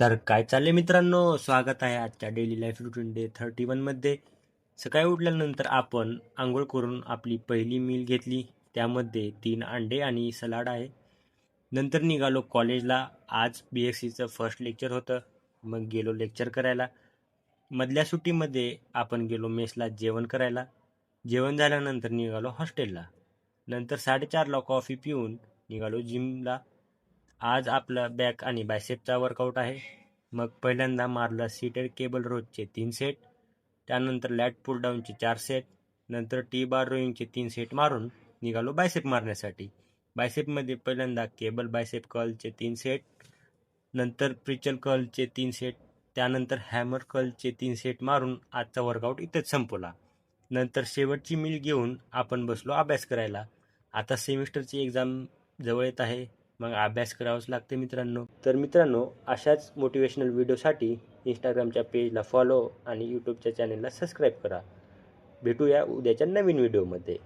तर काय चाललंय मित्रांनो, स्वागत आहे आजच्या डेली लाईफ रुटीन डे 31 मध्ये. सकाळी उठल्यानंतर आपण आंघोळ करून आपली पहिली मील घेतली. त्यामध्ये 3 अंडे आणि सलाड आहे. नंतर निघालो कॉलेजला. आज BScचं फर्स्ट लेक्चर होतं. मग गेलो लेक्चर करायला. मधल्या सुट्टीमध्ये आपण गेलो मेसला जेवण करायला. जेवण झाल्यानंतर निघालो हॉस्टेलला. नंतर 4:30ला कॉफी पिऊन निघालो जिमला. आज आपला बॅक आणि बायसेपचा वर्कआउट आहे. मग पहिल्यांदा मारलं सीटेड केबल रोजचे 3 सेट, त्यानंतर लॅट पुल डाऊनचे 4 सेट, नंतर टी बार रोईंगचे 3 सेट मारून निघालो बायसेप मारण्यासाठी. बायसेपमध्ये पहिल्यांदा केबल बायसेप कर्लचे 3 सेट, नंतर प्रिचल कर्लचे 3 सेट, त्यानंतर हॅमर कर्लचे 3 सेट मारून आजचा वर्कआउट इथंच संपवला. नंतर शेवटची मील घेऊन आपण बसलो अभ्यास करायला. आता सेमिस्टरची एक्झाम जवळ येत आहे, मग अभ्यास करावाच लागते मित्रांनो. तर मित्रांनो, अशाच मोटिवेशनल व्हिडिओसाठी इंस्टाग्रामच्या पेजला फॉलो आणि यूट्यूबच्या चॅनलला सबस्क्राईब करा. भेटूया उद्याच्या नवीन व्हिडिओमध्ये.